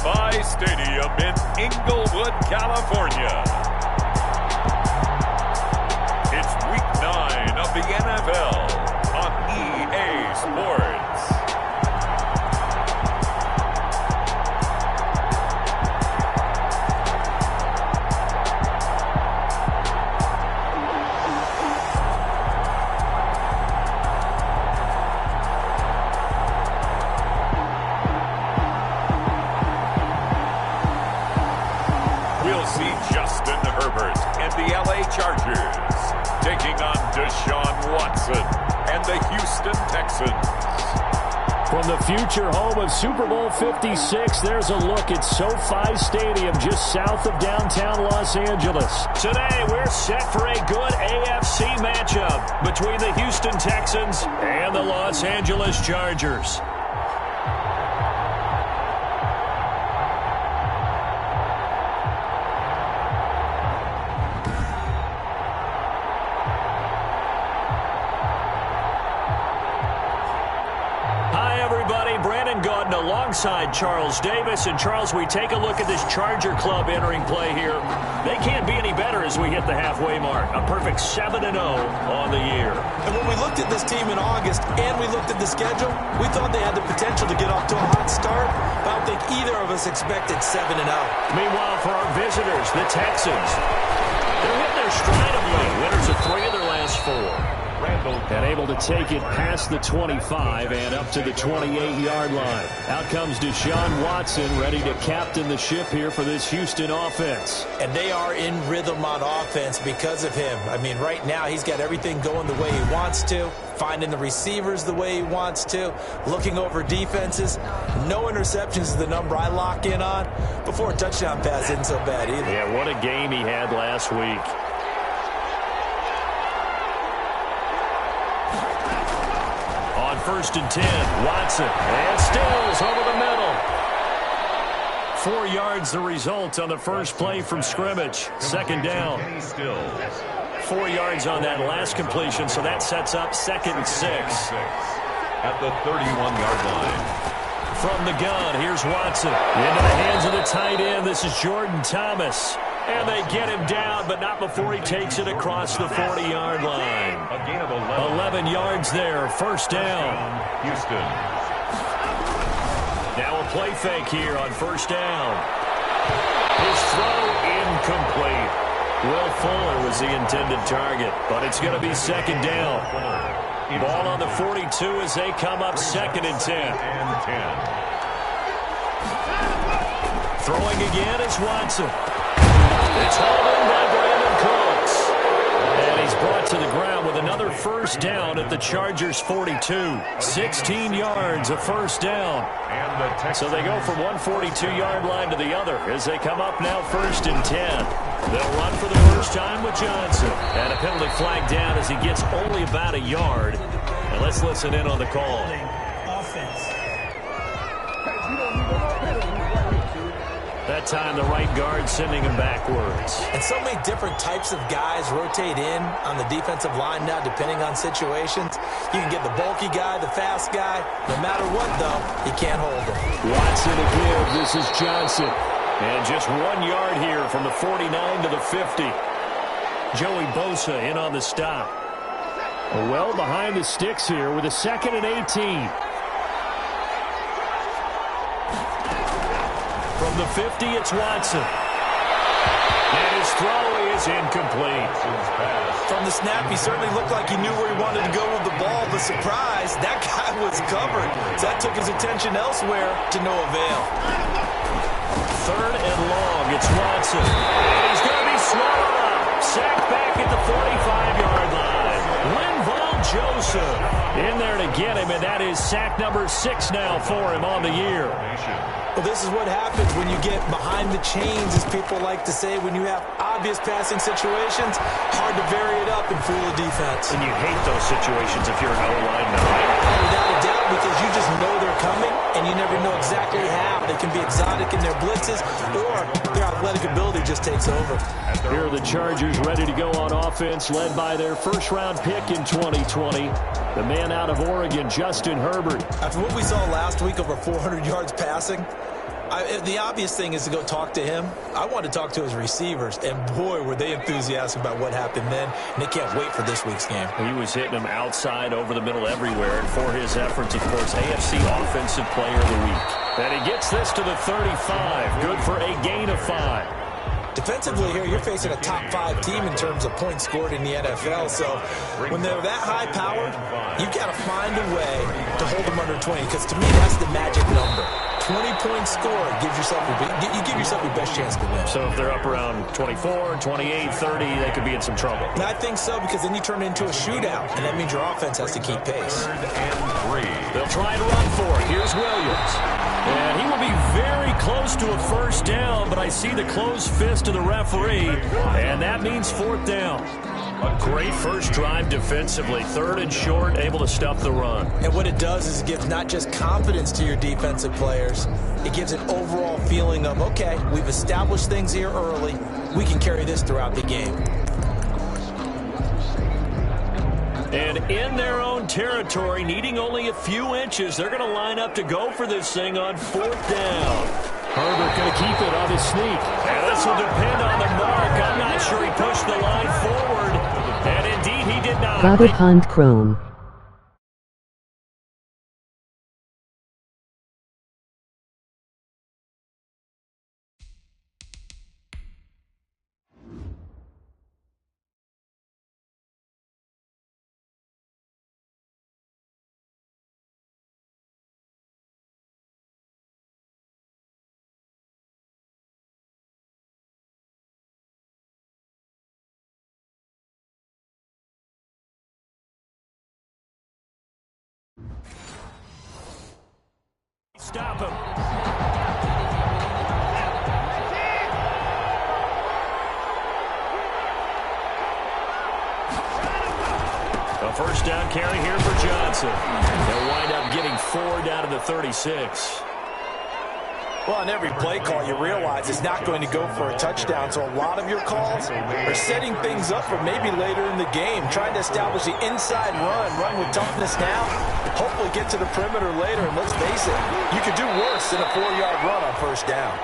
SoFi Stadium in Inglewood, California. It's Week 9 of the NFL on EA Sports. We'll see Justin Herbert and the LA Chargers taking on Deshaun Watson and the Houston Texans. From the future home of Super Bowl 56, there's a look at SoFi Stadium just south of downtown Los Angeles. Today, we're set for a good AFC matchup between the Houston Texans and the Los Angeles Chargers. Alongside Charles Davis. And Charles, we take a look at this Charger club entering play here. They can't be any better as we hit the halfway mark. A perfect 7-0 on the year. And when we looked at this team in August and we looked at the schedule, we thought they had the potential to get off to a hot start. But I don't think either of us expected 7-0. Meanwhile, for our visitors, the Texans, they're hitting their stride of late. Winners of 3 of their last 4. And able to take it past the 25 and up to the 28-yard line. Out comes Deshaun Watson, ready to captain the ship here for this Houston offense. And they are in rhythm on offense because of him. I mean, right now he's got everything going the way he wants to, finding the receivers the way he wants to, looking over defenses. No interceptions is the number I lock in on. Before a touchdown pass isn't so bad either. Yeah, what a game he had last week. First and 10, Watson, and Stills over the middle. 4 yards the result on the first play from scrimmage. Second down. 4 yards on that last completion, so that sets up 2nd and 6. At the 31-yard line. From the gun, here's Watson. Into the hands of the tight end. This is Jordan Thomas. And they get him down, but not before he takes it across the 40-yard line. A gain of 11 yards there, first down. Houston. Now a play fake here on first down. His throw incomplete. Will Fuller was the intended target, but it's going to be second down. Ball on the 42 as they come up 2nd and 10. Throwing again is Watson. It's hauled in by Brandon Cooks. And he's brought to the ground with another first down at the Chargers' 42. 16 yards of first down. So they go from one 42-yard line to the other as they come up now 1st and 10. They'll run for the first time with Johnson. And a penalty flag down as he gets only about a yard. And let's listen in on the call. That time the right guard sending him backwards. And so many different types of guys rotate in on the defensive line now depending on situations. You can get the bulky guy, the fast guy. No matter what, though, you can't hold him. Watson to give. This is Johnson. And just 1 yard here from the 49 to the 50. Joey Bosa in on the stop. Well behind the sticks here with a 2nd and 18. From the 50, it's Watson. And his throw is incomplete. From the snap, he certainly looked like he knew where he wanted to go with the ball, but surprise, that guy was covered. So that took his attention elsewhere to no avail. 3rd and long, it's Watson. And he's going to be swallowed up. Sacked back at the 45-yard line. Linval Joseph in there to get him, and that is sack number 6 now for him on the year. Well, this is what happens when you get behind the chains, as people like to say, when you have obvious passing situations, hard to vary it up and fool the defense. And you hate those situations if you're an O-line now. Without a doubt, because you just know they're coming, and you never know exactly how. They can be exotic in their blitzes, or their athletic ability just takes over. Here are the Chargers ready to go on offense, led by their first-round pick in 2020, the man out of Oregon, Justin Herbert. After what we saw last week, over 400 yards passing, The obvious thing is to go talk to him. I want to talk to his receivers, and boy, were they enthusiastic about what happened then, and they can't wait for this week's game. He was hitting them outside, over the middle, everywhere, and for his efforts, of course, AFC Offensive Player of the Week. And he gets this to the 35, good for a gain of 5. Defensively here, you're facing a top-5 team in terms of points scored in the NFL. So when they're that high-powered, you've got to find a way to hold them under 20, because to me, that's the magic number. 20 points scored gives yourself you give yourself your best chance to win. So if they're up around 24, 28, 30, they could be in some trouble. And I think so, because then you turn it into a shootout, and that means your offense has to keep pace. 3rd and 3. They'll try to run for it. Here's Williams. And he will be very close to a first down, but I see the closed fist of the referee, and that means 4th down. A great first drive defensively. 3rd and short, able to stop the run. And what it does is it gives not just confidence to your defensive players, it gives an overall feeling of, okay, we've established things here early. We can carry this throughout the game. And in their own territory, needing only a few inches, they're going to line up to go for this thing on 4th down. Herbert going to keep it on his sneak. And this will depend on the mark. I'm not sure he pushed the line forward. And indeed, he did not. Robert Hunt Chrome. Stop him. A first down carry here for Johnson. They'll wind up getting 4 down to the 36. Well, on every play call, you realize it's not going to go for a touchdown, so a lot of your calls are setting things up for maybe later in the game, trying to establish the inside run with toughness now, hopefully get to the perimeter later, and let's face it, you could do worse than a 4-yard run on first down.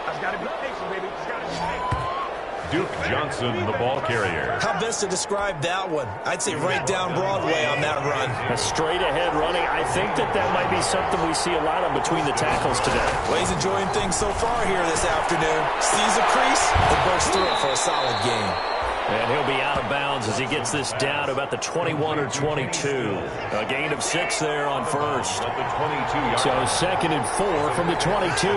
I've got to be patient, baby. Just got to stay. Duke Johnson, the ball carrier. How best to describe that one? I'd say right down Broadway on that run. A straight-ahead running. I think that might be something we see a lot of between the tackles today. Well, he's enjoying things so far here this afternoon. Sees a crease and bursts through it for a solid game. And he'll be out of bounds as he gets this down to about the 21 or 22. A gain of 6 there on first. At the 22-yard. So 2nd and 4 from the 22.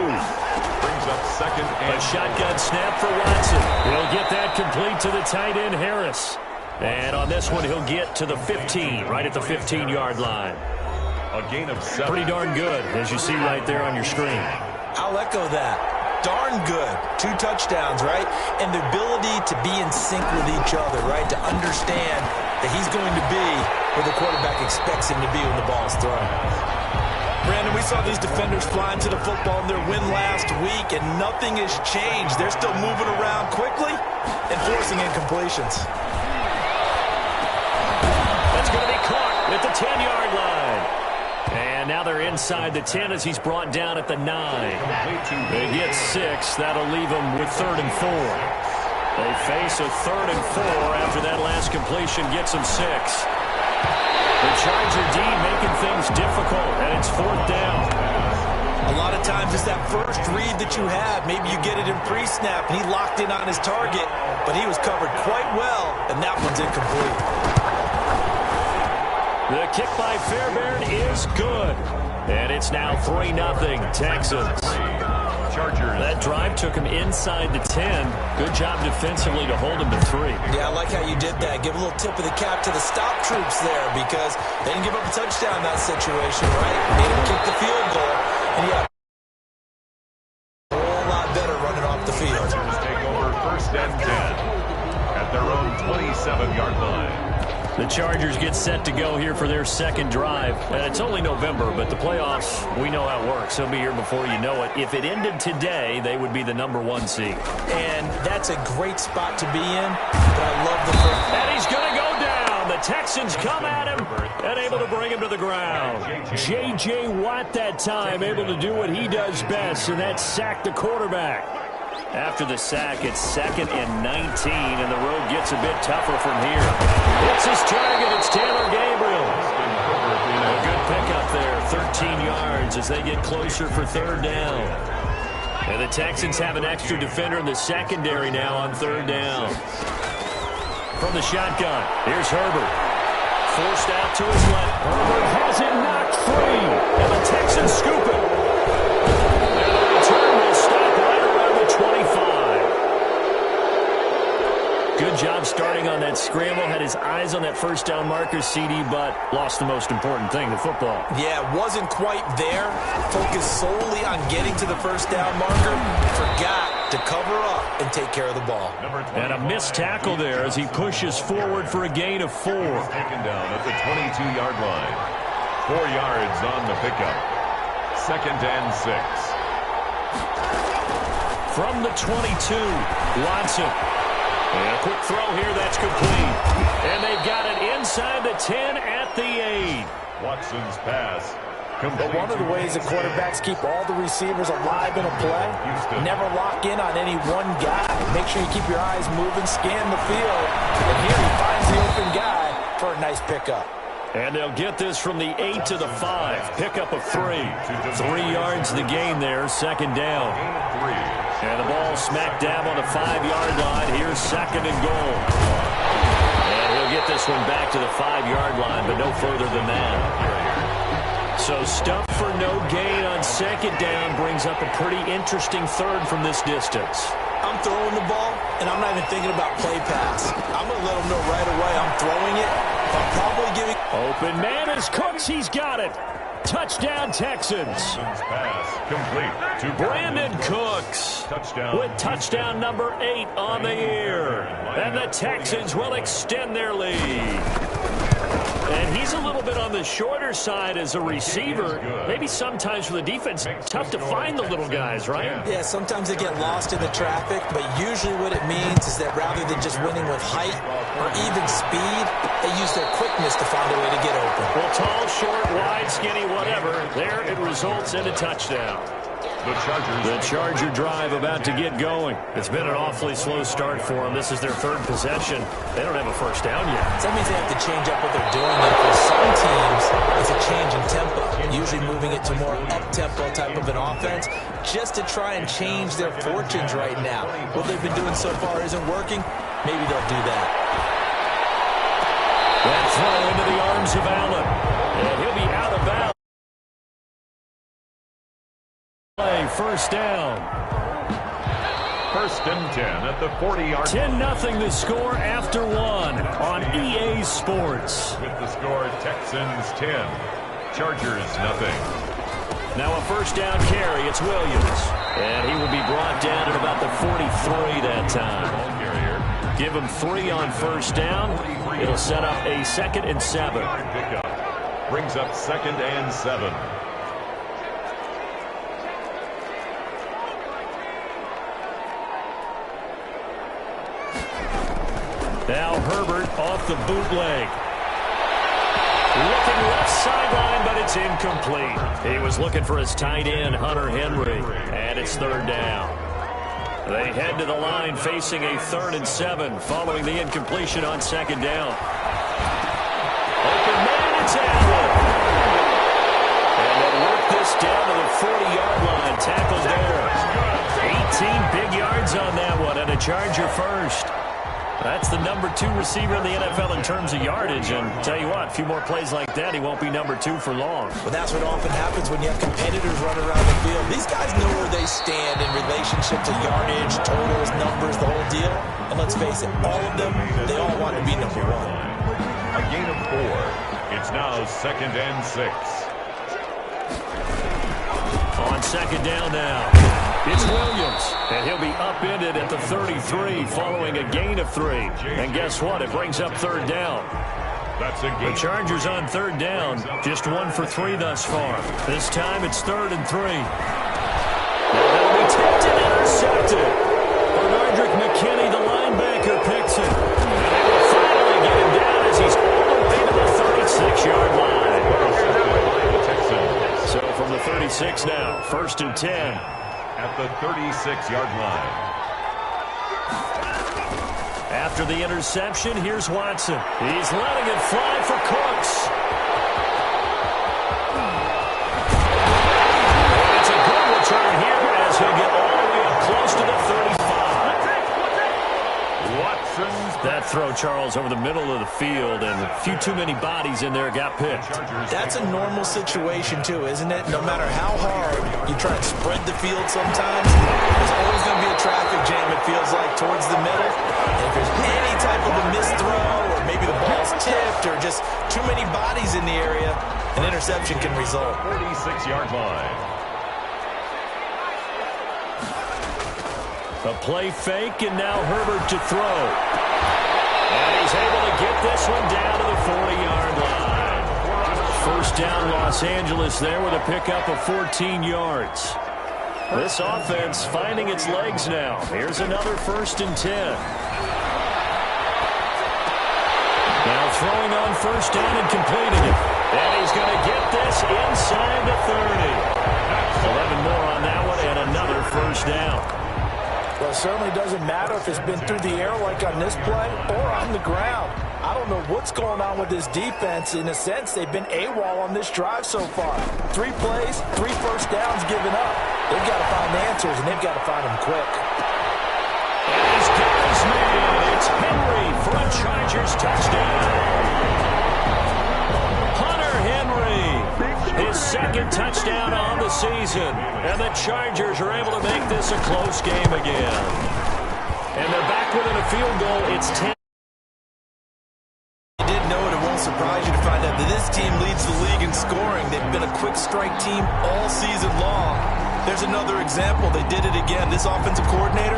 Brings up 2nd and A shotgun snap for Watson. He'll get that complete to the tight end, Harris. And on this one, he'll get to the 15, right at the 15-yard line. a gain of 7. Pretty darn good, as you see right there on your screen. I'll echo that. Darn good. 2 touchdowns, right? And the ability to be in sync with each other, right? To understand that he's going to be where the quarterback expects him to be when the ball's thrown. Brandon, we saw these defenders flying to the football in their win last week, and nothing has changed. They're still moving around quickly and forcing incompletions. That's going to be caught at the 10-yard line. And now they're inside the 10 as he's brought down at the 9. They get 6. That'll leave them with 3rd and 4. They face a 3rd and 4 after that last completion gets them 6. The Charger D making things difficult, and it's 4th down. A lot of times it's that first read that you have. Maybe you get it in pre-snap, and he locked in on his target, but he was covered quite well, and that one's incomplete. The kick by Fairbairn is good. And it's now 3-0 Texans. Chargers. That drive took him inside the 10. Good job defensively to hold him to 3. Yeah, I like how you did that. Give a little tip of the cap to the stop troops there because they didn't give up a touchdown in that situation, right? Made him kick the field goal. And yeah, a whole lot better running off the field. Chargers take over 1st and 10 at their own 27-yard line. The Chargers get set to go here for their 2nd drive. And it's only November, but the playoffs, we know how it works. They'll be here before you know it. If it ended today, they would be the number 1 seed. And that's a great spot to be in, but I love the first. And he's going to go down. down. The Texans come at him and able to bring him to the ground. J.J. Watt that time able to do what he does best, and that's sack the quarterback. After the sack, it's 2nd and 19, and the road gets a bit tougher from here. It's his target. It's Taylor Gabriel. A good pickup there, 13 yards as they get closer for 3rd down. And the Texans have an extra defender in the secondary now on 3rd down. From the shotgun, here's Herbert. Forced out to his left. Herbert has it knocked free, and the Texans scoop it. And the return will stop right around the 25. Good job starting on that scramble. Had his eyes on that first down marker, CD, but lost the most important thing, the football. Yeah, wasn't quite there. Focused solely on getting to the first down marker. Forgot to cover up and take care of the ball. And a missed tackle there as he pushes forward for a gain of 4. Taken down at the 22-yard line. 4 yards on the pickup. 2nd and 6. From the 22, Watson. And a quick throw here, that's complete. And they've got it inside the 10 at the 8. Watson's pass. But one of the ways the quarterbacks keep all the receivers alive in a play, never lock in on any one guy. Make sure you keep your eyes moving, scan the field. And here he finds the open guy for a nice pickup. And they'll get this from the 8 to the 5. Pickup of 3. 3 yards the gain there, 2nd down. And the ball smack dab on the 5-yard line. Here's 2nd and goal. And he'll get this one back to the 5-yard line, but no further than that. So stuff for no gain on 2nd down brings up a pretty interesting 3rd from this distance. I'm throwing the ball, and I'm not even thinking about play pass. I'm going to let them know right away I'm throwing it. I'm probably giving... Open man is Cooks. He's got it. Touchdown, Texans. Pass complete to Brandon Cooks touchdown. with touchdown number 8 on the year. And the Texans will extend their lead. And he's a little bit on the shorter side as a receiver. Maybe sometimes for the defense, tough to find the little guys, right? Yeah, sometimes they get lost in the traffic, but usually what it means is that rather than just winning with height or even speed, they use their quickness to find a way to get open. Well, tall, short, wide, skinny, whatever. There it results in a touchdown. The Charger drive about to get going. It's been an awfully slow start for them. This is their 3rd possession. They don't have a first down yet. So that means they have to change up what they're doing. And for some teams, it's a change in tempo, usually moving it to more up-tempo type of an offense just to try and change their fortunes right now. What they've been doing so far isn't working. Maybe they'll do that. That throw into the arms of Allen. And he'll be out of bounds. First down. 1st and 10 at the 40-yard line. 10-0 the score after 1 on EA Sports. With the score, Texans 10, Chargers nothing. Now a first down carry. It's Williams. And he will be brought down at about the 43 that time. Give him 3 on first down. It'll set up a 2nd and 7. Pickup brings up 2nd and 7. Now Herbert off the bootleg. Looking left sideline, but it's incomplete. He was looking for his tight end, Hunter Henry, and it's 3rd down. They head to the line facing a 3rd and 7 following the incompletion on 2nd down. Open man, it's Allen. And they'll work this down to the 40-yard line. Tackled there. 18 big yards on that one, and a Charger first. That's the number 2 receiver in the NFL in terms of yardage. And tell you what, a few more plays like that, he won't be number 2 for long. But that's what often happens when you have competitors running around the field. These guys know where they stand in relationship to yardage, totals, numbers, the whole deal. And let's face it, all of them, they all want to be number 1. A gain of 4. It's now 2nd and 6. On 2nd down now, it's Williams, and he'll be upended at the 33 following a gain of 3. And guess what? It brings up 3rd down. That's a gain. The Chargers on 3rd down, just 1 for 3 thus far. This time it's 3rd and 3. That'll be tipped and intercepted. Bernardrick McKinney, the linebacker, picks it. And they will finally get him down as he's 1st and 10. At the 36-yard line. After the interception, here's Watson. He's letting it fly for Cooks. It's a good return here as he'll get all the way up close to the 35. That throw, Charles, over the middle of the field, and a few too many bodies in there got picked. That's a normal situation, too, isn't it? No matter how hard you try and spread the field sometimes, there's always going to be a traffic jam, it feels like, towards the middle. And if there's any type of a missed throw, or maybe the ball's tipped, or just too many bodies in the area, an interception can result. 46-yard line. A play fake, and now Herbert to throw. And he's able to get this one down to the 40-yard line. First down, Los Angeles there with a pickup of 14 yards. This offense finding its legs now. Here's another 1st and 10. Now throwing on 1st down and completing it. And he's going to get this inside the 30. 11 more on that one and another 1st down. Well, it certainly doesn't matter if it's been through the air like on this play or on the ground. I don't know what's going on with this defense. In a sense, they've been AWOL on this drive so far. 3 plays, 3 first downs given up. They've got to find answers, and they've got to find them quick. And he's got his man. It's Henry for a Chargers touchdown. Hunter Henry, his 2nd touchdown on the season. And the Chargers are able to make this a close game again. And they're back within a field goal. It's 10. You didn't know it. It won't surprise you to find out that this team leads the league in scoring. They've been a quick strike team all season long. There's another example. They did it again. This offensive coordinator,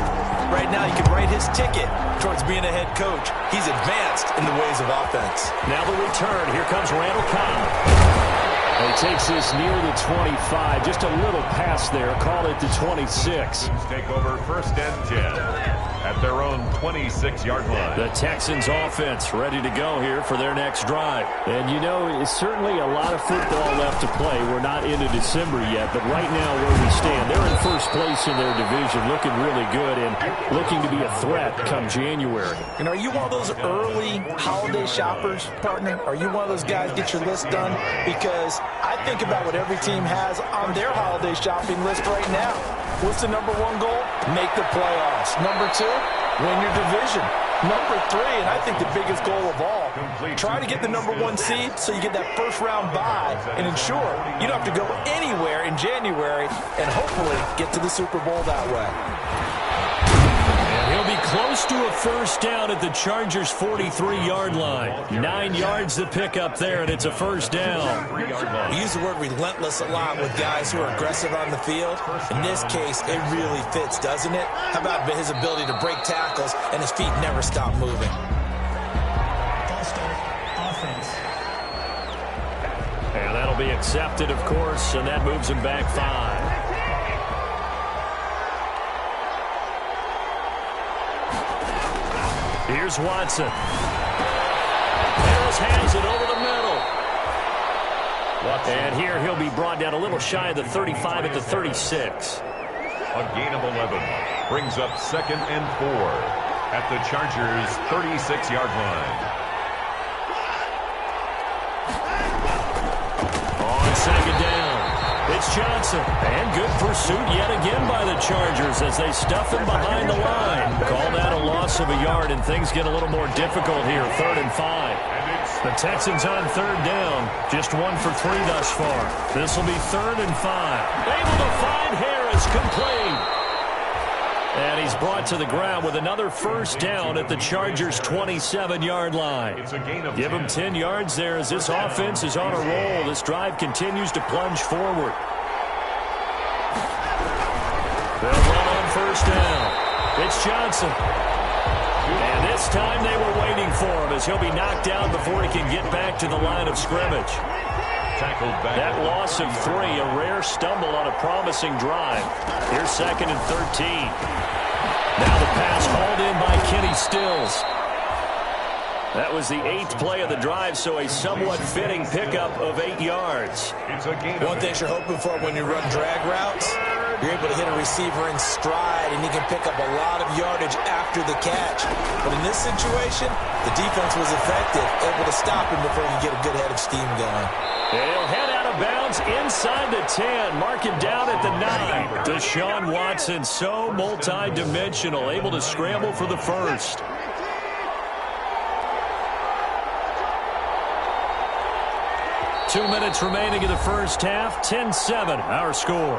right now, you can write his ticket towards being a head coach. He's advanced in the ways of offense. Now the return. Here comes Randall Cobb. He takes this near the 25. Just a little pass there. Call it the 26. Take over 1st and 10 at their own 26-yard line. The Texans offense ready to go here for their next drive. And, you know, it's certainly a lot of football left to play. We're not into December yet, but right now where we stand, they're in 1st place in their division, looking really good and looking to be a threat come January. And are you one of those early holiday shoppers, partner? Are you one of those guys get your list done? Because I think about what every team has on their holiday shopping list right now. What's the number 1 goal? Make the playoffs. Number 2, win your division. Number 3, and I think the biggest goal of all, try to get the number 1 seed so you get that 1st round bye and ensure you don't have to go anywhere in January and hopefully get to the Super Bowl that way. He'll be close to a 1st down at the Chargers' 43-yard line. 9 yards to pick up there, and it's a 1st down. We use the word relentless a lot with guys who are aggressive on the field. In this case, it really fits, doesn't it? How about his ability to break tackles and his feet never stop moving? And that'll be accepted, of course, and that moves him back 5. Here's Watson. Harris hands it over the middle. And here he'll be brought down a little shy of the 35 at the 36. A gain of 11 brings up 2nd and 4 at the Chargers' 36-yard line. On 2nd down, it's Johnson. And good pursuit yet again by the Chargers as they stuff him behind the line. Call that a loss of a yard, and things get a little more difficult here. 3rd and 5. The Texans on 3rd down. Just 1 for 3 thus far. This will be 3rd and 5. Able to find Harris, complete. And he's brought to the ground with another 1st down at the Chargers' 27-yard line. Give him 10 yards there as this offense is on a roll. This drive continues to plunge forward. They'll run on 1st down. It's Johnson. And this time they were waiting for him as he'll be knocked down before he can get back to the line of scrimmage. Tackled back. That loss of 3, a rare stumble on a promising drive. Here's 2nd and 13. Now the pass hauled in by Kenny Stills. That was the 8th play of the drive, so a somewhat fitting pickup of 8 yards. One thing you're hoping for when you run drag routes, you're able to hit a receiver in stride, and he can pick up a lot of yardage after the catch. But in this situation, the defense was effective, able to stop him before he could get a good head of steam going. He'll head out of bounds inside the 10. Mark him down at the 9. Deshaun Watson, so multi-dimensional, able to scramble for the first. Two minutes remaining in the first half. 10-7, our score.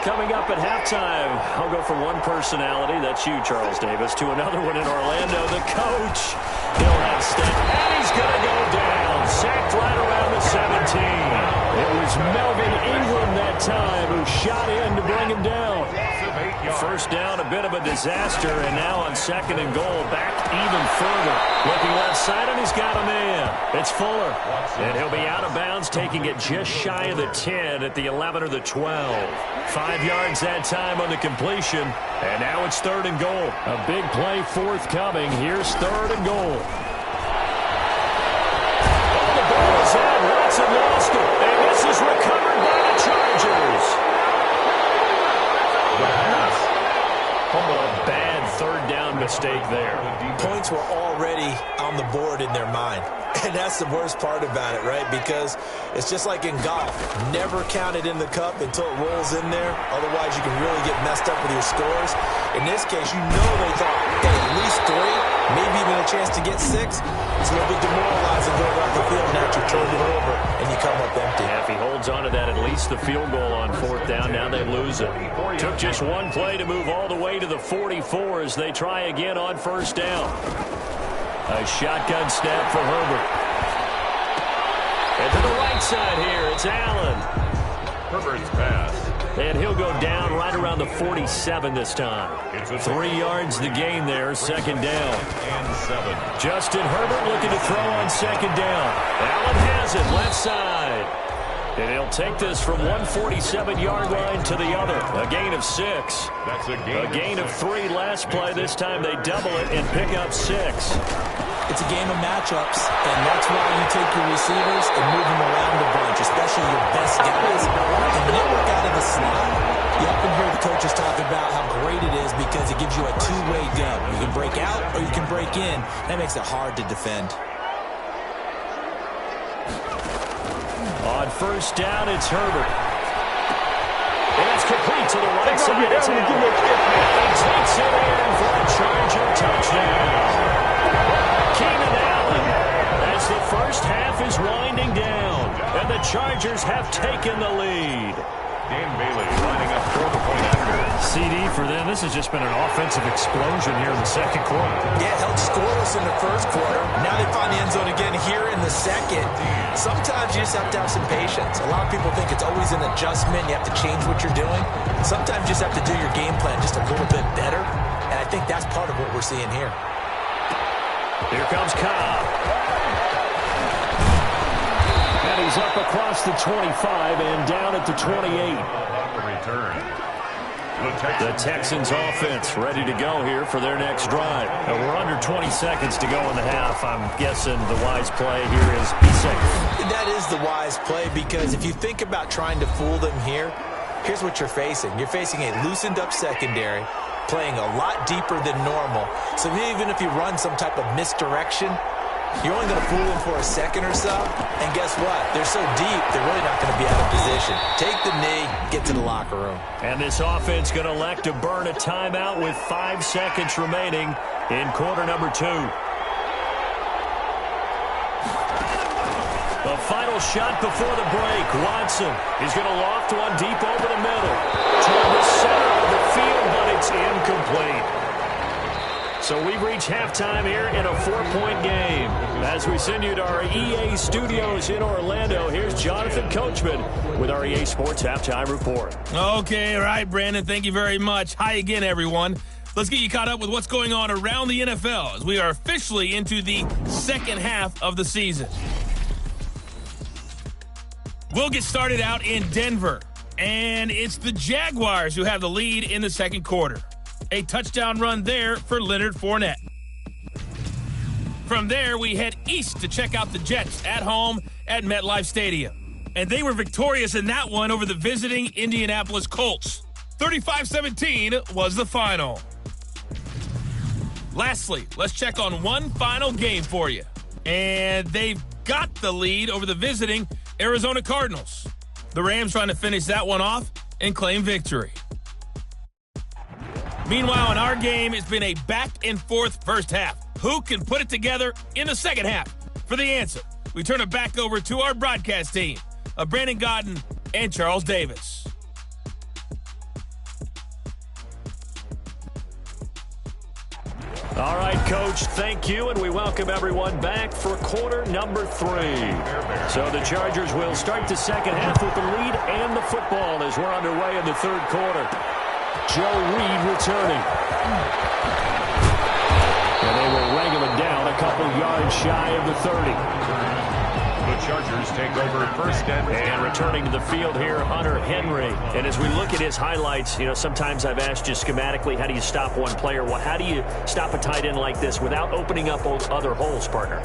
Coming up at halftime, I'll go from one personality, that's you, Charles Davis, to another one in Orlando. The coach, he'll have step, and he's going to go down. Sacked right around the 17. It was Melvin Ingram that time who shot in to bring him down. First down, a bit of a disaster, and now on 2nd and goal, back even further. Looking left side, and he's got a man. It's Fuller, and he'll be out of bounds, taking it just shy of the 10 at the 11 or the 12. 5 yards that time on the completion, and now it's 3rd and goal. A big play forthcoming. Here's 3rd and goal. Oh, the ball is out. Watson lost it, and this is recovered by the Chargers. A bad 3rd down mistake there. Points were already on the board in their mind. And that's the worst part about it, right? Because it's just like in golf. Never count it in the cup until it rolls in there. Otherwise, you can really get messed up with your scores. In this case, you know they thought, hey, at least 3, maybe even a chance to get 6. It's a little bit demoralizing going off the field. Now you turn it over, and you come up empty. Yeah, if he holds on to that, at least the field goal on 4th down. Now they lose it. Took just one play to move all the way to the 44 as they try again on 1st down. A shotgun snap for Herbert. And to the right side here, it's Allen. Herbert's pass. And he'll go down right around the 47 this time. 3 yards the gain there, 2nd down. And 7. Justin Herbert looking to throw on 2nd down. Allen has it, left side. And he'll take this from 147-yard line to the other. A gain of 6. That's a gain of 3 last play. This time they double it and pick up 6. It's a game of matchups, and that's why you take your receivers and move them around a bunch, especially your best guys. And when they work out of the slot, you often hear the coaches talk about how great it is because it gives you a two-way go. You can break out or you can break in. That makes it hard to defend. On 1st down, it's Herbert. And it's complete to the right side. It's Allen. He takes it in for a Charger touchdown. Keenan Allen, as the first half is winding down, and the Chargers have taken the lead. Dan Bailey lining up for the point after. CD for them. This has just been an offensive explosion here in the 2nd quarter. Yeah, held scoreless in the 1st quarter. Now they find the end zone again here in the 2nd. Sometimes you just have to have some patience. A lot of people think it's always an adjustment. You have to change what you're doing. Sometimes you just have to do your game plan just a little bit better. And I think that's part of what we're seeing here. Here comes Cobb. And he's up across the 25 and down at the 28. Return. The Texans offense ready to go here for their next drive. We're under 20 seconds to go in the half. I'm guessing the wise play here is be safe. That is the wise play because if you think about trying to fool them here, here's what you're facing. You're facing a loosened up secondary, playing a lot deeper than normal. So even if you run some type of misdirection, you're only going to fool them for a second or so. And guess what? They're so deep, they're really not going to be out of position. Take the knee, get to the locker room. And this offense going to elect to burn a timeout with 5 seconds remaining in quarter number 2. The final shot before the break. Watson is going to loft one deep over the middle. Toward the center of the field, but it's incomplete. So we've reached halftime here in a 4-point game. As we send you to our EA studios in Orlando, here's Jonathan Coachman with our EA Sports Halftime Report. Okay, all right, Brandon, thank you very much. Hi again, everyone. Let's get you caught up with what's going on around the NFL as we are officially into the 2nd half of the season. We'll get started out in Denver, and it's the Jaguars who have the lead in the 2nd quarter. A touchdown run there for Leonard Fournette. From there, we head east to check out the Jets at home at MetLife Stadium. And they were victorious in that one over the visiting Indianapolis Colts. 35-17 was the final. Lastly, let's check on one final game for you. And they've got the lead over the visiting Arizona Cardinals. The Rams trying to finish that one off and claim victory. Meanwhile, in our game, it's been a back-and-forth first half. Who can put it together in the second half? For the answer, we turn it back over to our broadcast team of Brandon Godden and Charles Davis. All right, Coach, thank you, and we welcome everyone back for quarter number 3. So the Chargers will start the second half with the lead and the football as we're underway in the third quarter. Joe Reed returning. And they will ring him down a couple yards shy of the 30. The Chargers take over first and returning to the field here, Hunter Henry. And as we look at his highlights, you know, sometimes I've asked you schematically, how do you stop one player? Well, how do you stop a tight end like this without opening up other holes, partner?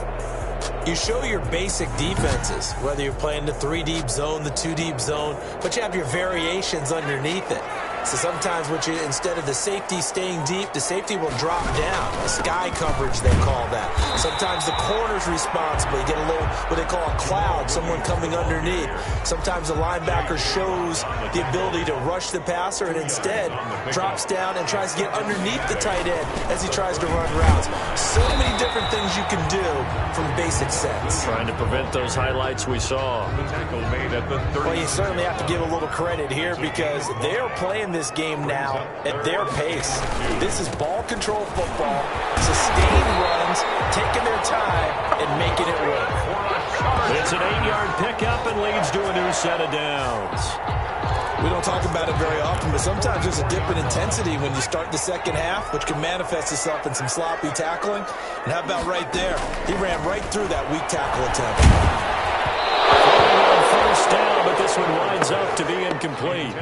You show your basic defenses, whether you're playing the 3-deep zone, the 2-deep zone, but you have your variations underneath it. So sometimes instead of the safety staying deep, the safety will drop down. The sky coverage, they call that. Sometimes the corner's responsible. You get a little, what they call a cloud, someone coming underneath. Sometimes the linebacker shows the ability to rush the passer and instead drops down and tries to get underneath the tight end as he tries to run routes. So many different things you can do from basic sets. Trying to prevent those highlights we saw. the tackle made at the 30. Well, you certainly have to give a little credit here because they're playing this game now at their pace. This is ball control football, sustained runs, taking their time, and making it work. It's an 8-yard pickup and leads to a new set of downs. We don't talk about it very often, but sometimes there's a dip in intensity when you start the second half, which can manifest itself in some sloppy tackling. And how about right there? He ran right through that weak tackle attempt. First down, but this one winds up to be incomplete.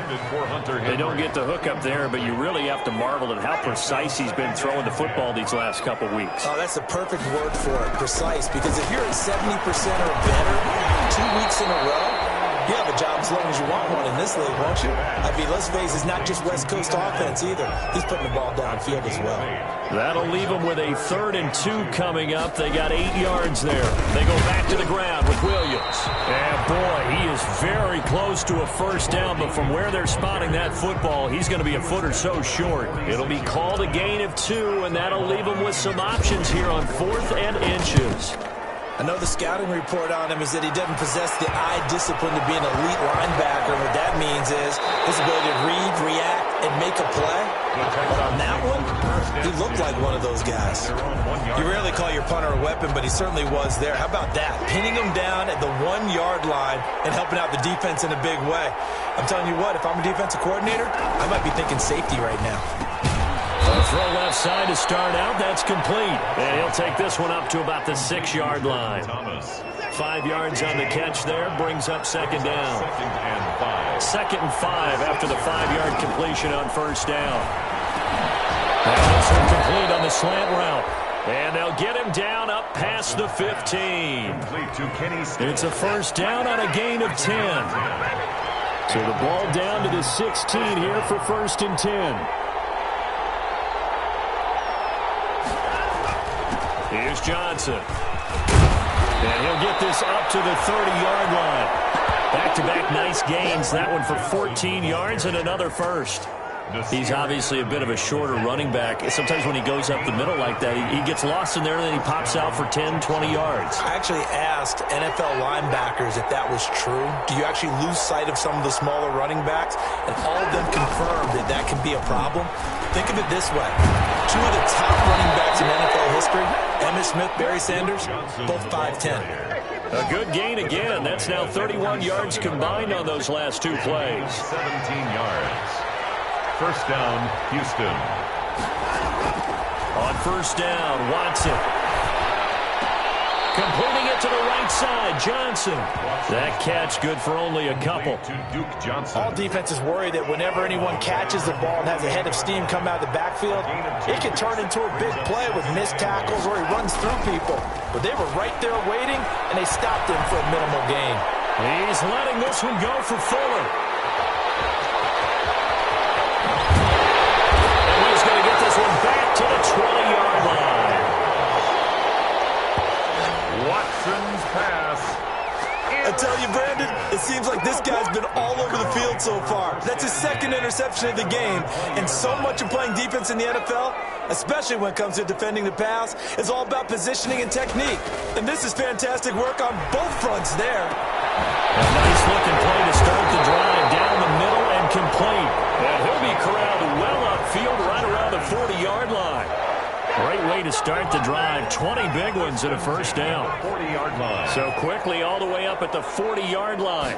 They don't get the hook up there, but you really have to marvel at how precise he's been throwing the football these last couple weeks. Oh, that's the perfect word for it, precise, because if you're at 70% or better 2 weeks in a row, you have a job as long as you want one in this league, won't you? I mean, let's face it, it's not just West Coast offense either. He's putting the ball downfield as well. That'll leave them with a 3rd and 2 coming up. They got 8 yards there. They go back to the ground with Williams. And boy, he is very close to a first down, but from where they're spotting that football, he's going to be a foot or so short. It'll be called a gain of 2, and that'll leave them with some options here on 4th and inches. I know the scouting report on him is that he doesn't possess the eye discipline to be an elite linebacker. What that means is his ability to read, react, and make a play. But on that one, he looked like one of those guys. You rarely call your punter a weapon, but he certainly was there. How about that? Pinning him down at the 1-yard line and helping out the defense in a big way. I'm telling you what, if I'm a defensive coordinator, I might be thinking safety right now. A throw left side to start out. That's complete. And he'll take this one up to about the 6-yard line. 5 yards on the catch there. Brings up 2nd down. 2nd and 5 after the 5-yard completion on first down. And this one complete on the slant route. And they'll get him down up past the 15. It's a first down on a gain of 10. So the ball down to the 16 here for 1st and 10. Here's Johnson. And he'll get this up to the 30-yard line. Back-to-back nice gains. That one for 14 yards and another first. He's obviously a bit of a shorter running back. Sometimes when he goes up the middle like that, he gets lost in there and then he pops out for 10, 20 yards. I actually asked NFL linebackers if that was true. Do you actually lose sight of some of the smaller running backs? And all of them confirmed that that can be a problem. Think of it this way. 2 of the top running backs in NFL history, Emmitt Smith, Barry Sanders, both 5'10". A good gain again. That's now 31 yards combined on those last 2 plays. 17 yards. First down, Houston. On first down, Watson. Completing it to the right side, Johnson. That catch good for only a couple. All defenses worry that whenever anyone catches the ball and has a head of steam come out of the backfield, it can turn into a big play with missed tackles where he runs through people. But they were right there waiting, and they stopped him for a minimal gain. He's letting this one go for Fuller. And he's going to get this one back to the 20-yard line. Watson's pass. I tell you, Brandon, it seems like this guy's been all over the field so far. That's his second interception of the game. And so much of playing defense in the NFL, especially when it comes to defending the pass, is all about positioning and technique. And this is fantastic work on both fronts there. A nice-looking play to start the drive down the middle and complete. And he'll be corralled well upfield right around the 40-yard line. Great way to start the drive. 20 big ones and a first down. 40-yard line. So quickly all the way up at the 40-yard line.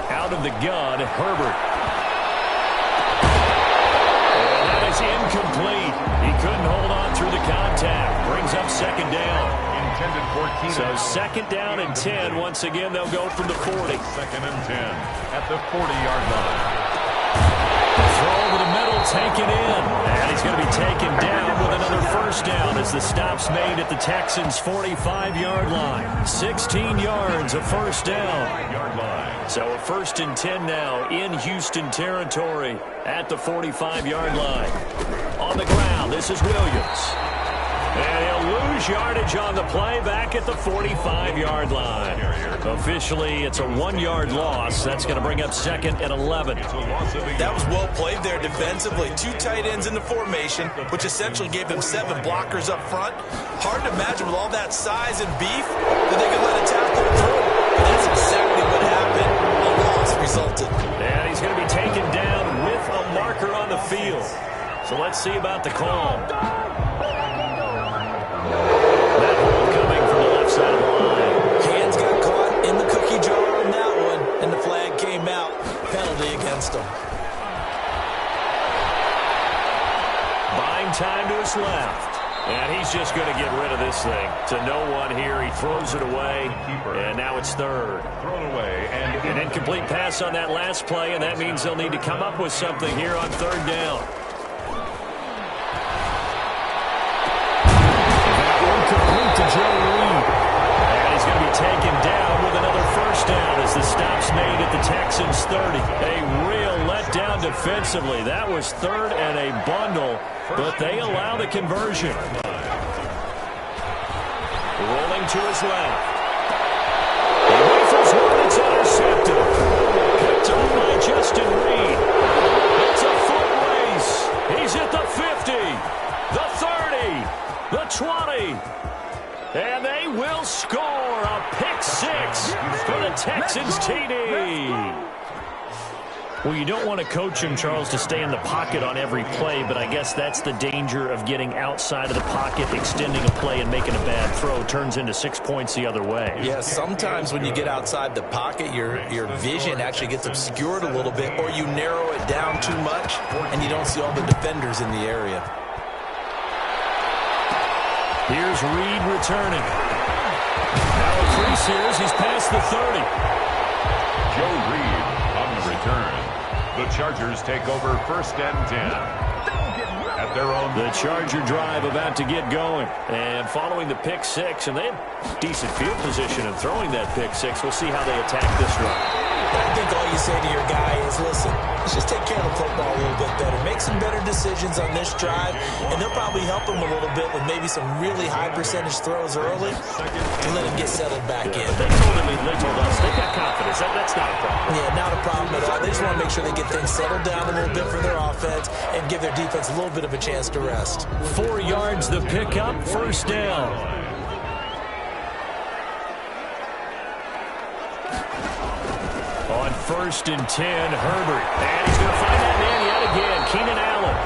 Out of the gun, Herbert. And that is incomplete. He couldn't hold on through the contact. Brings up second down. Intended for Keenan. So second down and 10. Once again, they'll go from the 40. Second and 10 at the 40-yard line. Throw over the middle, taken in. And he's going to be taken down with another first down as the stop's made at the Texans' 45-yard line. 16 yards, a first down. So a first and 10 now in Houston territory at the 45-yard line. On the ground, this is Williams. And he'll lose yardage on the play back at the 45-yard line. Officially, it's a 1-yard loss. That's going to bring up second and 11. That was well played there defensively. 2 tight ends in the formation, which essentially gave them 7 blockers up front. Hard to imagine with all that size and beef that they could let a tackle through. But that's exactly what happened. A loss resulted. And he's going to be taken down with a marker on the field. So let's see about the call. That hold coming from the left side of the line. Hands got caught in the cookie jar on that one, and the flag came out. Penalty against him. Buying time to his left. And he's just going to get rid of this thing. To no one here. He throws it away, and now it's third. Thrown away. And An incomplete pass on that last play, and that means they'll need to come up with something here on third down. Complete to Joe Reed. And he's going to be taken down with another first down as the stop's made at the Texans' 30. A real letdown defensively. That was third and a bundle, but they allow the conversion. Rolling to his left. He rifles one. It's intercepted. Picked up by Justin Reed. It's a foot race. He's at the 50, the 30, the 20. And they will score a pick-6 for the Texans TD. Well, you don't want to coach him, Charles, to stay in the pocket on every play, but I guess that's the danger of getting outside of the pocket, extending a play, and making a bad throw. Turns into 6 points the other way. Yeah, sometimes when you get outside the pocket, your vision actually gets obscured a little bit, or you narrow it down too much, and you don't see all the defenders in the area. Here's Reed returning. Now a crease here as he's past the 30. Joe Reed on the return. The Chargers take over first and 10. At their own. The Charger drive about to get going. And following the pick-6, and they have decent field position in throwing that pick-6. We'll see how they attack this drive. I think all you say to your guy is, listen, let's just take care of the football a little bit better. Make some better decisions on this drive, and they'll probably help him a little bit with maybe some really high percentage throws early to let him get settled back in. But they told us they've got confidence. That's not a problem. Yeah, not a problem at all. They just want to make sure they get things settled down a little bit for their offense and give their defense a little bit of a chance to rest. 4 yards the pickup, first down. On first and 10, Herbert. And he's going to find that man yet again, Keenan Allen.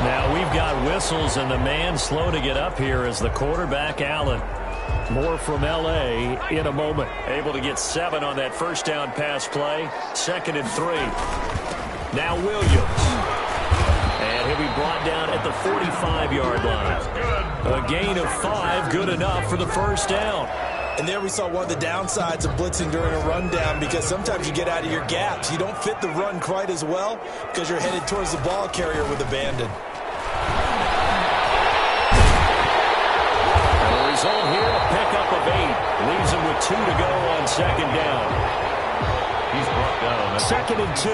Now we've got whistles, and the man slow to get up here is the quarterback, Allen. More from L.A. in a moment. Able to get 7 on that first down pass play. Second and 3. Now Williams. And he'll be brought down at the 45-yard line. A gain of 5, good enough for the first down. And there we saw one of the downsides of blitzing during a rundown, because sometimes you get out of your gaps. You don't fit the run quite as well because you're headed towards the ball carrier with abandon. And the result here, a pickup of 8. Leaves him with 2 to go on second down. He's brought down. Second and 2.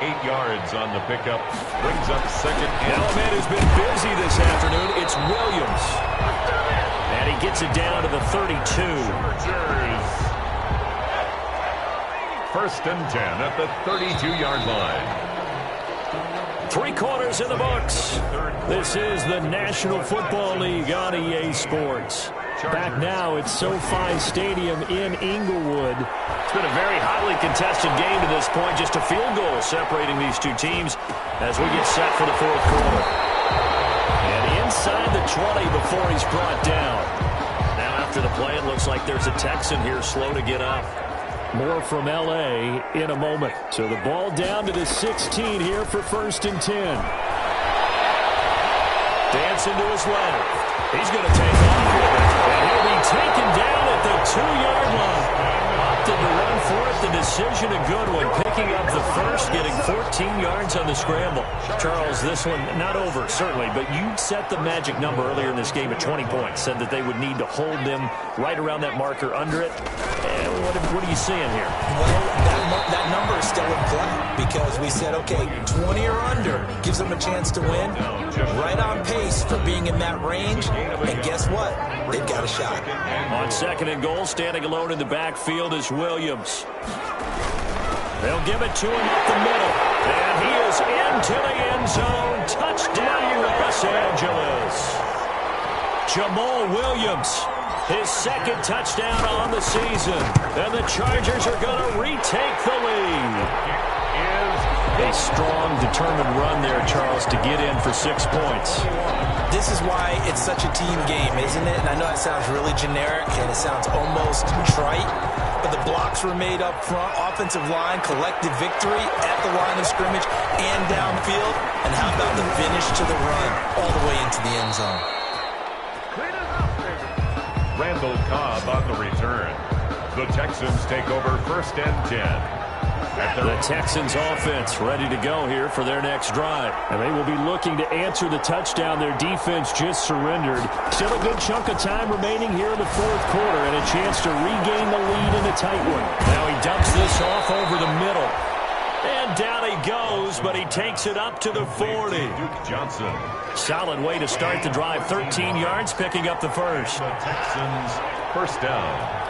8 yards on the pickup. Brings up second and Element has been busy this afternoon. It's Williams. And he gets it down to the 32. Chargers. First and 10 at the 32-yard line. 3 quarters in the books. This is the National Football League on EA Sports. Back now at SoFi Stadium in Inglewood. It's been a very highly contested game to this point. Just a field goal separating these two teams as we get set for the fourth quarter. And inside the 20 before he's brought down. Now after the play, it looks like there's a Texan here slow to get up. More from L.A. in a moment. So the ball down to the 16 here for first and 10. Dancing to his left. He's going to take off with it. And he'll be taken down at the 2-yard line. Opted to run for it. The decision a good one. Picking up the first, getting 14 yards on the scramble. Charles, this one not over, certainly, but you set the magic number earlier in this game at 20 points. Said that they would need to hold them right around that marker under it. What are you seeing here? Well, that number is still in play because we said, okay, 20 or under gives them a chance to win. Right on pace for being in that range. And guess what? They've got a shot. On second and goal, standing alone in the backfield is Williams. They'll give it to him up the middle. And he is into the end zone. Touchdown, Los Angeles. Jamal Williams. His second touchdown on the season. And the Chargers are going to retake the lead. A strong, determined run there, Charles, to get in for 6 points. This is why it's such a team game, isn't it? And I know that sounds really generic and it sounds almost trite, but the blocks were made up front, offensive line, collective victory at the line of scrimmage and downfield. And how about the finish to the run all the way into the end zone? Randall Cobb on the return. The Texans take over first and 10. The Texans offense ready to go here for their next drive. And they will be looking to answer the touchdown their defense just surrendered. Still a good chunk of time remaining here in the fourth quarter and a chance to regain the lead in a tight one. Now he dumps this off over the middle. And down he goes, but he takes it up to the 40. Duke Johnson. Solid way to start the drive. 13 yards, picking up the first. The Texans first down.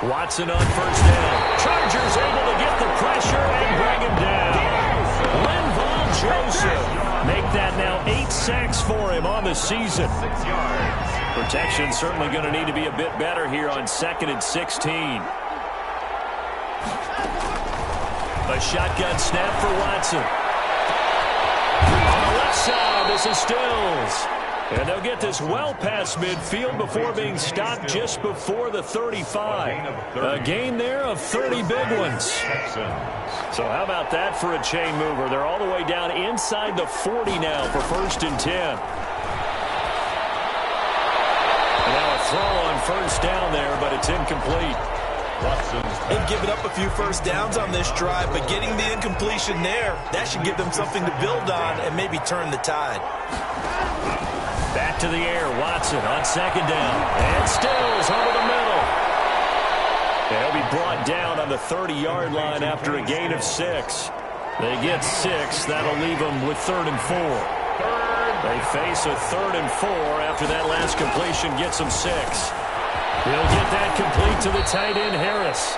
Watson on first down. Chargers able to get the pressure and bring him down. Linval Joseph. Make that now 8 sacks for him on the season. 6 yards. Protection certainly going to need to be a bit better here on second and 16. A shotgun snap for Watson. On the left side, this is Stills. And they'll get this well past midfield before being stopped just before the 35. A gain there of 30 big ones. So how about that for a chain mover? They're all the way down inside the 40 now for first and 10. And now a throw on first down there, but it's incomplete. They've given up a few first downs on this drive, but getting the incompletion there, that should give them something to build on and maybe turn the tide. Back to the air, Watson on second down. And Stills over the middle. They'll be brought down on the 30-yard line after a gain of 6. They get 6. That'll leave them with 3rd and 4. They face a 3rd and 4 after that last completion gets them 6. He'll get that complete to the tight end, Harris.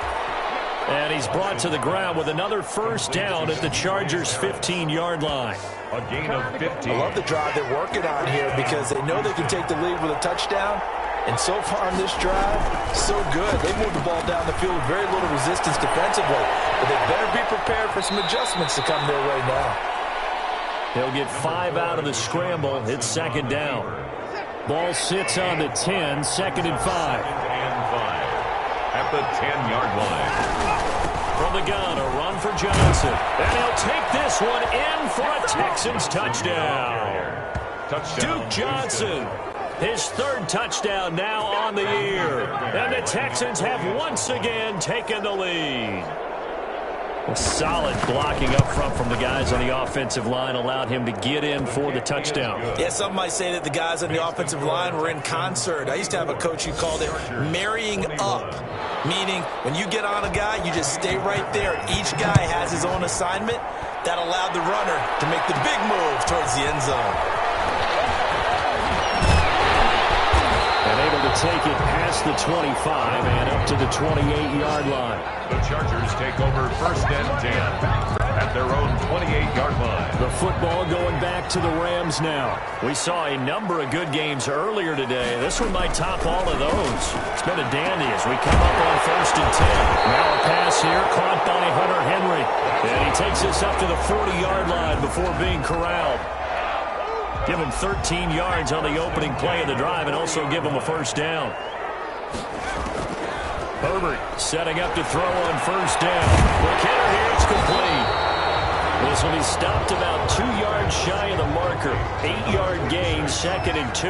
And he's brought to the ground with another first down at the Chargers' 15-yard line. A gain of 15. I love the drive they're working on here because they know they can take the lead with a touchdown. And so far on this drive, so good. They moved the ball down the field with very little resistance defensively. But they better be prepared for some adjustments to come their way now. They'll get 5 out of the scramble. It's second down. Ball sits on the 10, second and 5. At the 10-yard line. From the gun, a run for Johnson. And he'll take this one in for a Texans touchdown. Duke Johnson, his third touchdown now on the year. And the Texans have once again taken the lead. A solid blocking up front from the guys on the offensive line allowed him to get in for the touchdown. Yeah, some might say that the guys on the offensive line were in concert. I used to have a coach who called it marrying up, meaning when you get on a guy, you just stay right there. Each guy has his own assignment. That allowed the runner to make the big move towards the end zone. And able to take it past the 25 and up to the 28-yard line. The Chargers take over 1st and 10 at their own 28-yard line. The football going back to the Rams now. We saw a number of good games earlier today. This one might top all of those. It's been a dandy as we come up on 1st and 10. Now a pass here caught by Hunter Henry. And he takes this up to the 40-yard line before being corralled. Give him 13 yards on the opening play of the drive and also give him a first down. Herbert setting up to throw on 1st down. McKinnon here, it's complete. This will be stopped about 2 yards shy of the marker. 8-yard gain, 2nd and 2.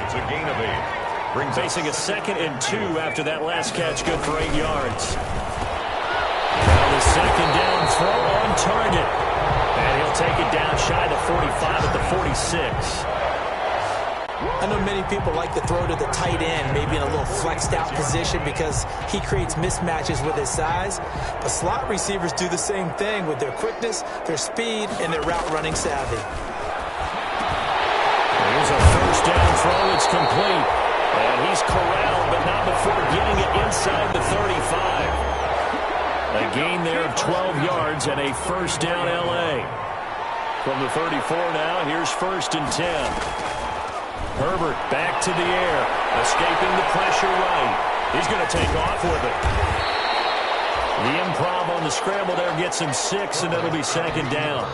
It's a gain of 8. Facing a 2nd and 2 after that last catch, good for 8 yards. Now the 2nd down throw on target. And he'll take it down shy of the 45 at the 46. I know many people like to throw to the tight end, maybe in a little flexed out position because he creates mismatches with his size. But slot receivers do the same thing with their quickness, their speed, and their route running savvy. Here's a 1st down throw. It's complete. And he's corralled, but not before getting it inside the 35. A gain there of 12 yards and a 1st down L.A. From the 34 now, here's 1st and 10. Herbert back to the air, escaping the pressure right. He's going to take off with it. The improv on the scramble there gets him 6, and it'll be 2nd down.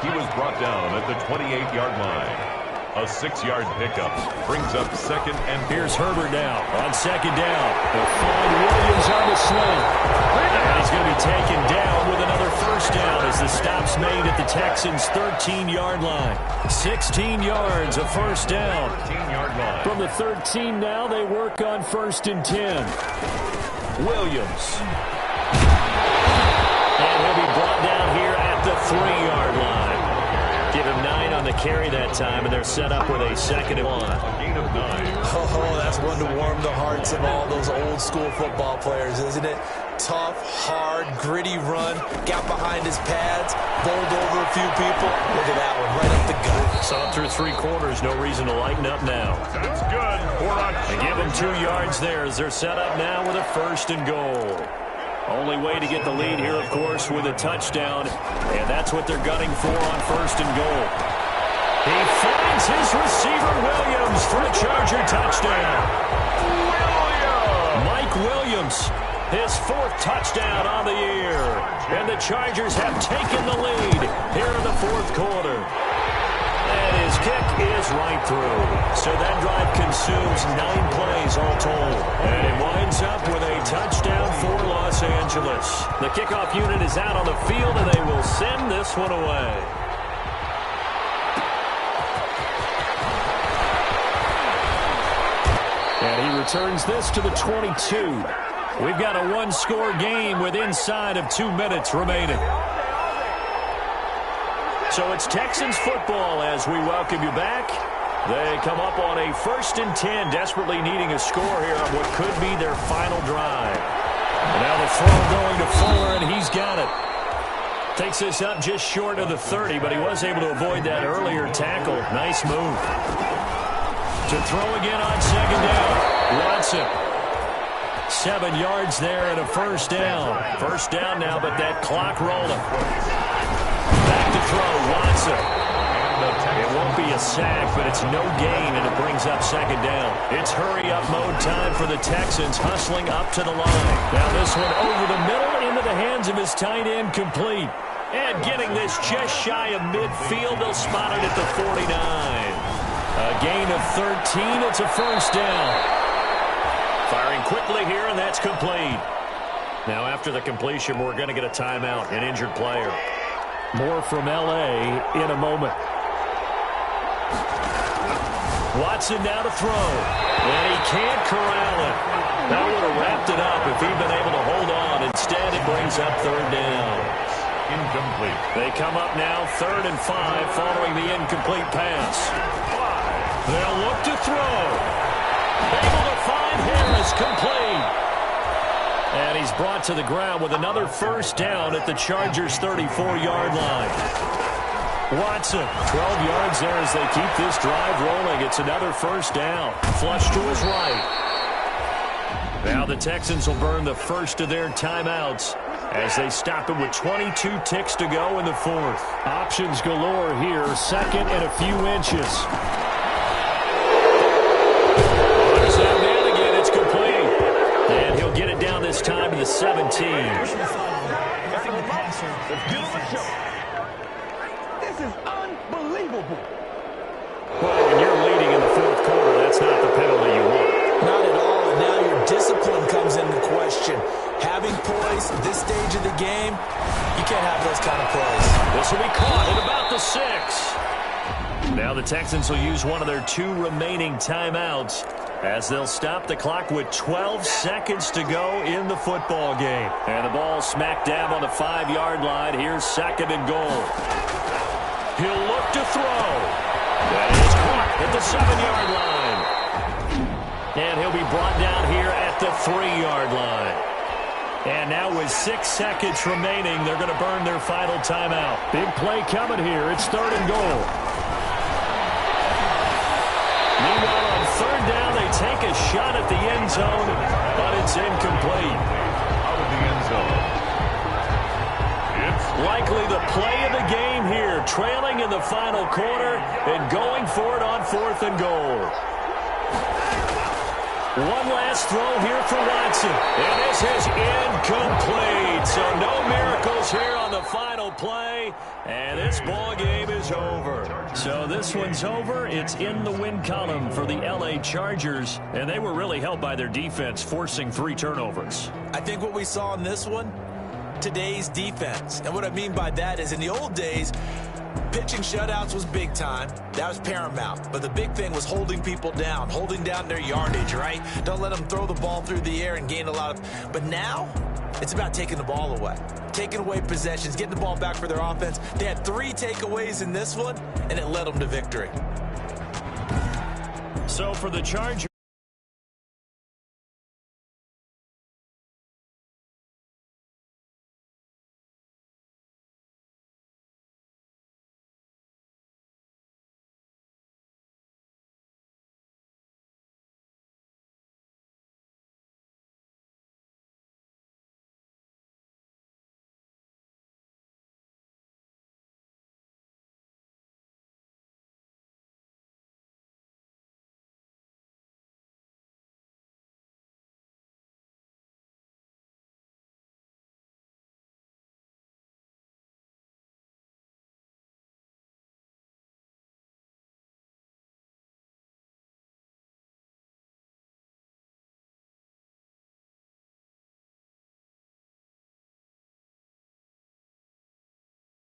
He was brought down at the 28-yard line. A 6-yard pickup brings up 2nd and 4. Here's Herbert now on 2nd down. They'll find Williams on the sling. And he's going to be taken down with another 1st down as the stop's made at the Texans' 13-yard line. 16 yards, a 1st down. 13-yard line. From the 13 now, they work on 1st and 10. Williams. And he'll be brought down here at the 3-yard line. Give him 9 on the carry that time, and they're set up with a 2nd and 1. A gain of 9. Oh, that's one to warm the hearts of all those old-school football players, isn't it? Tough, hard, gritty run, got behind his pads, bowled over a few people. Look at that one, right up the gut. Saw through 3 quarters, no reason to lighten up now. That's good. And give him 2 yards there as they're set up now with a 1st and goal. Only way to get the lead here, of course, with a touchdown, and that's what they're gunning for on 1st and goal. He finds his receiver, Williams, for a Charger touchdown. Mike Williams, his 4th touchdown on the year, and the Chargers have taken the lead here in the 4th quarter. And his kick is right through. So that drive consumes 9 plays all told. And it winds up with a touchdown for Los Angeles. The kickoff unit is out on the field, and they will send this one away. And he returns this to the 22. We've got a 1-score game with inside of 2 minutes remaining. So it's Texans football as we welcome you back. They come up on a 1st and 10, desperately needing a score here on what could be their final drive. And now the throw going to Fuller, and he's got it. Takes this up just short of the 30, but he was able to avoid that earlier tackle. Nice move. To throw again on 2nd down. Watson. 7 yards there and a 1st down. 1st down now, but that clock rolling. Back to throw, Watson. It won't be a sack, but it's no gain, and it brings up 2nd down. It's hurry-up mode time for the Texans, hustling up to the line. Now this one over the middle into the hands of his tight end, complete. And getting this just shy of midfield, they'll spot it at the 49. A gain of 13, it's a 1st down. Firing quickly here, and that's complete. Now after the completion, we're going to get a timeout, an injured player. More from L.A. in a moment. Watson now to throw. And he can't corral it. That would have wrapped it up if he'd been able to hold on. Instead, it brings up third down. Incomplete. They come up now 3rd and 5 following the incomplete pass. They'll look to throw. Able to find Harris, complete. And he's brought to the ground with another first down at the Chargers' 34-yard line. Watson, 12 yards there as they keep this drive rolling. It's another first down. Flush to his right. Now the Texans will burn the first of their timeouts as they stop it with 22 ticks to go in the 4th. Options galore here, 2nd and a few inches. There's that man again, it's complete. And he'll get it down this time to the 17. Let's give him a show. This is unbelievable. Well, when you're leading in the 4th quarter, that's not the penalty you want. Not at all, and now your discipline comes into question. Having poise at this stage of the game, you can't have those kind of plays. This will be caught at about the 6. Now the Texans will use one of their 2 remaining timeouts as they'll stop the clock with 12 seconds to go in the football game. And the ball smack dab on the 5-yard line. Here's 2nd and goal. He'll look to throw. That is caught at the 7-yard line. And he'll be brought down here at the 3-yard line. And now with 6 seconds remaining, they're going to burn their final timeout. Big play coming here. It's 3rd and goal. Meanwhile, on 3rd down, they take a shot at the end zone, but it's incomplete. Out of the end zone. It's likely the play of the game here, trailing in the final quarter and going for it on 4th and goal. One last throw here for Watson. And this is incomplete. So no miracles here on the final play. And this ball game is over. So this one's over. It's in the win column for the LA Chargers. And they were really helped by their defense, forcing 3 turnovers. I think what we saw in this one, today's defense. And what I mean by that is in the old days, pitching shutouts was big time. That was paramount. But the big thing was holding people down, holding down their yardage, right? Don't let them throw the ball through the air and gain a lot of... But now, it's about taking the ball away. Taking away possessions, getting the ball back for their offense. They had 3 takeaways in this one, and it led them to victory. So for the Chargers...